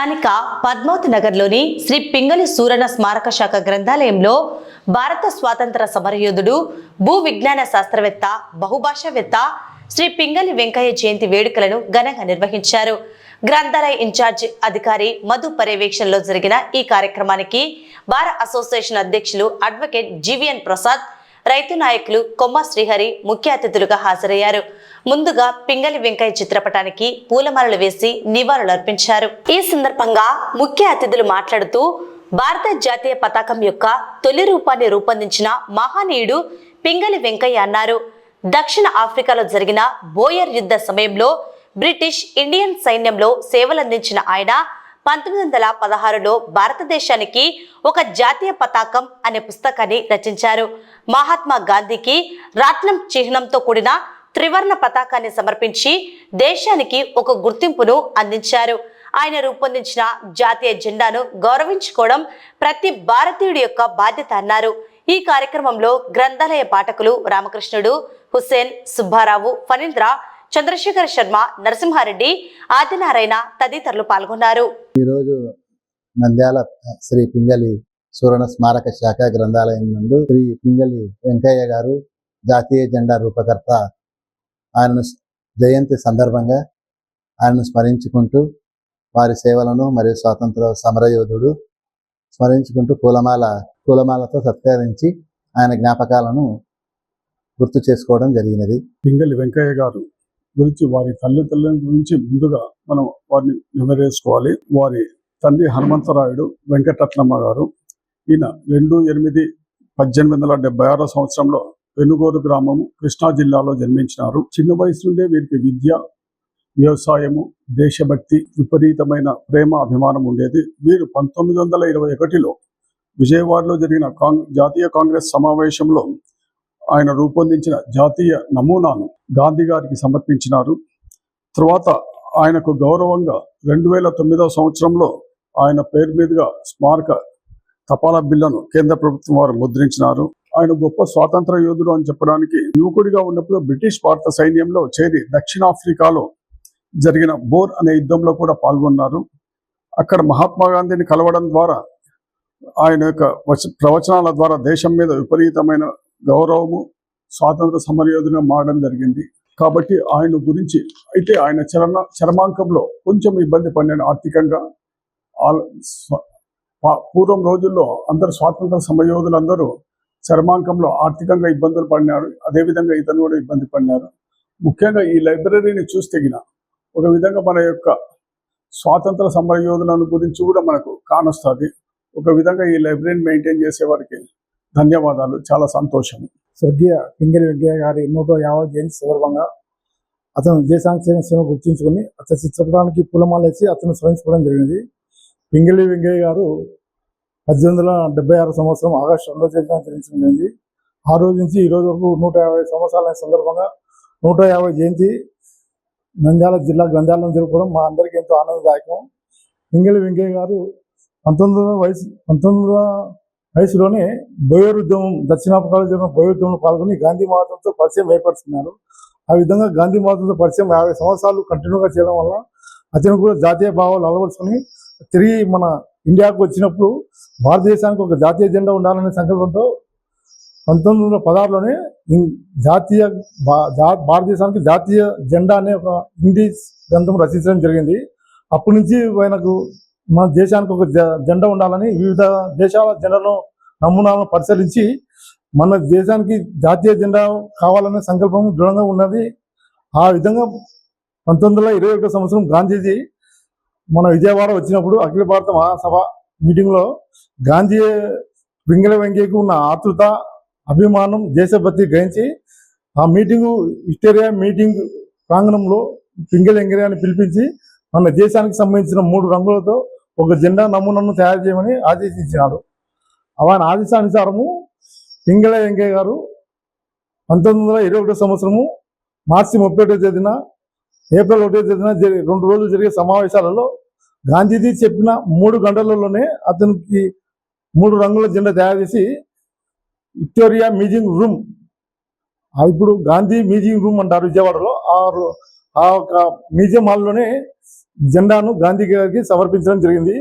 స్థానిక పద్మావతి నగర్లోని శ్రీ పింగళి సూరణ స్మారక శాఖ గ్రంథాలయంలో భారత స్వాతంత్ర సమరయోధుడు భూ విజ్ఞాన శాస్త్రవేత్త బహుభాషావేత్త శ్రీ పింగళి వెంకయ్య జయంతి వేడుకలను ఘనంగా నిర్వహించారు. గ్రంథాలయ ఇన్ఛార్జ్ అధికారి మధు పర్యవేక్షణలో జరిగిన ఈ కార్యక్రమానికి బార్ అసోసియేషన్ అధ్యక్షులు అడ్వకేట్ జీవీఎన్ ప్రసాద్, రైతు నాయకులు కొమ్మ శ్రీహరి ముఖ్య అతిథులుగా హాజరయ్యారు. ముందుగా పింగళి వెంకయ్య చిత్రపటానికి పూలమాలలు వేసి నివాళులు అర్పించారు. ఈ సందర్భంగా ముఖ్య అతిథులు మాట్లాడుతూ భారత జాతీయ పతాకం యొక్క తొలి రూపాన్ని రూపొందించిన మహనీయుడు పింగళి వెంకయ్య అన్నారు. దక్షిణ ఆఫ్రికాలో జరిగిన బోయర్ యుద్ధ సమయంలో బ్రిటిష్ ఇండియన్ సైన్యంలో సేవలందించిన ఆయన 1916లో భారతదేశానికి ఒక జాతీయ పతాకం అనే పుస్తకాన్ని రచించారు. మహాత్మా గాంధీకి రాట్నం చిహ్నంతో కూడిన త్రివర్ణ పతాకాన్ని సమర్పించి దేశానికి ఒక గుర్తింపును అందించారు. ఆయన రూపొందించిన జాతీయ జెండాను గౌరవించుకోవడం ప్రతి భారతీయుడి యొక్క బాధ్యత అన్నారు. ఈ కార్యక్రమంలో గ్రంథాలయ పాఠకులు రామకృష్ణుడు, హుసేన్, సుబ్బారావు, ఫణీంద్ర, చంద్రశేఖర్ శర్మ, నరసింహారెడ్డి, ఆదినారాయణ తదితరులు పాల్గొన్నారు. ఈరోజు నంద్యాల శ్రీ పింగళి సూరణ స్మారక శాఖ గ్రంథాలయం నందు శ్రీ పింగళి వెంకయ్య గారు జాతీయ జెండా రూపకర్త, ఆయనను జయంతి సందర్భంగా ఆయనను స్మరించుకుంటూ వారి సేవలను మరియు స్వాతంత్ర సమరయోధుడు స్మరించుకుంటూ పూలమాలతో సత్కరించి ఆయన జ్ఞాపకాలను గుర్తు చేసుకోవడం జరిగినది. పింగళి వెంకయ్య గారు గురించి, వారి తల్లిదండ్రుల గురించి ముందుగా మనం వారిని వివరించుకోవాలి. వారి తండ్రి హనుమంతరాయుడు వెంకటరత్నమ్మ గారు. ఈయన 2/8/1876 సంవత్సరంలో పెనుగోరు గ్రామము కృష్ణా జిల్లాలో జన్మించినారు. చిన్న వయసు నుండే వీరికి విద్య, వ్యవసాయము, దేశభక్తి, విపరీతమైన ప్రేమ, అభిమానం ఉండేది. వీరు 1921లో విజయవాడలో జరిగిన జాతీయ కాంగ్రెస్ సమావేశంలో ఆయన రూపొందించిన జాతీయ నమూనాను గాంధీ గారికి సమర్పించినారు. తర్వాత ఆయనకు గౌరవంగా 2009 సంవత్సరంలో ఆయన పేరు మీదుగా స్మారక తపాలా బిల్లును కేంద్ర ప్రభుత్వం వారు ముద్రించినారు. ఆయన గొప్ప స్వాతంత్ర యోధుడు అని చెప్పడానికి, యువకుడిగా ఉన్నప్పుడు బ్రిటిష్ భారత సైన్యంలో చేరి దక్షిణాఫ్రికాలో జరిగిన బోర్ అనే యుద్ధంలో కూడా పాల్గొన్నారు. అక్కడ మహాత్మా గాంధీని కలవడం ద్వారా ఆయన యొక్క ప్రవచనాల ద్వారా దేశం మీద విపరీతమైన గౌరవము, స్వాతంత్ర సమరయోధుగా మారడం జరిగింది. కాబట్టి ఆయన గురించి అయితే ఆయన చరమాంకంలో కొంచెం ఇబ్బంది పడిన ఆర్థికంగా. పూర్వం రోజుల్లో అందరు స్వాతంత్ర సమరయోధులందరూ చరమాంకంలో ఆర్థికంగా ఇబ్బందులు పడినారు. అదేవిధంగా ఇతను కూడా ఇబ్బంది పడినారు. ముఖ్యంగా ఈ లైబ్రరీని చూస్తే ఒక విధంగా మన యొక్క స్వాతంత్ర సమరయోధులను గురించి కూడా మనకు కానొస్తుంది. ఒక విధంగా ఈ లైబ్రరీని మెయింటైన్ చేసే వారికి ధన్యవాదాలు, చాలా సంతోషం. స్వర్గీయ పింగళి వెంకయ్య గారి 150వ జయంతి సందర్భంగా అతను దేశానికి చేసిన సేవ గుర్తించుకొని అతని చిత్రపటానికి పూలమాల వేసి అతను స్మరించుకోవడం జరిగింది. పింగళి వెంకయ్య గారు 1876 సంవత్సరం ఆగస్టు 2వ తేదీన జన్మించడం జరిగింది. ఆ రోజు నుంచి ఈ రోజు వరకు 150 సంవత్సరాల సందర్భంగా 150 జయంతి నంద్యాల జిల్లా గ్రంథాలయం జరుపుకోవడం మా అందరికీ ఎంతో ఆనందదాయకం. పింగళి వెంకయ్య గారు 19 వయసులోనే బోయర్ ఉద్యమం, దక్షిణాఫ్రికాలో జరిగిన బోయర్ ఉద్యమంలో పాల్గొని గాంధీ మహాత్మతో పరిచయం ఏర్పరుస్తున్నారు. ఆ విధంగా గాంధీ మహాత్మతో పరిచయం 50 సంవత్సరాలు కంటిన్యూగా చేయడం వల్ల అతను కూడా జాతీయ భావాలు అలవరుచుకొని తిరిగి మన ఇండియాకు వచ్చినప్పుడు భారతదేశానికి ఒక జాతీయ జెండా ఉండాలనే సంకల్పంతో 1916లోనే భారతదేశానికి జాతీయ జెండా అనే ఒక హిందీ గ్రంథం రచించడం జరిగింది. అప్పటి నుంచి ఆయనకు మన దేశానికి ఒక జెండా ఉండాలని వివిధ దేశాల జెండాను నమూనాలను పరిశీలించి మన దేశానికి జాతీయ జెండా కావాలనే సంకల్పం దృఢంగా ఉన్నది. ఆ విధంగా 1921 సంవత్సరం గాంధీజీ మన విజయవాడ వచ్చినప్పుడు అఖిల భారత మహాసభ మీటింగ్లో గాంధీ పింగళి వెంకయ్యకు ఉన్న ఆతృత, అభిమానం, దేశభక్తి గ్రహించి ఆ విక్టోరియా మీటింగ్ ప్రాంగణంలో పింగళి వెంకయ్యని పిలిపించి మన దేశానికి సంబంధించిన 3 రంగులతో ఒక జెండా నమూనాను తయారు చేయమని ఆదేశించినాడు. ఆయన ఆదేశానుసారము పింగళి వెంకయ్య గారు 1921 సంవత్సరము మార్చి 31వ తేదీన, ఏప్రిల్ 1వ తేదీన 2 రోజులు జరిగే సమావేశాలలో గాంధీజీ చెప్పిన 3 గంటలలోనే అతనికి 3 రంగుల జెండా తయారు చేసి విక్టోరియా మ్యూజియం రూమ్, ఇప్పుడు గాంధీ మ్యూజియం రూమ్ అంటారు విజయవాడలో, ఆ మ్యూజియం హాల్లోనే జెండాను గాంధీ గారికి సమర్పించడం జరిగింది.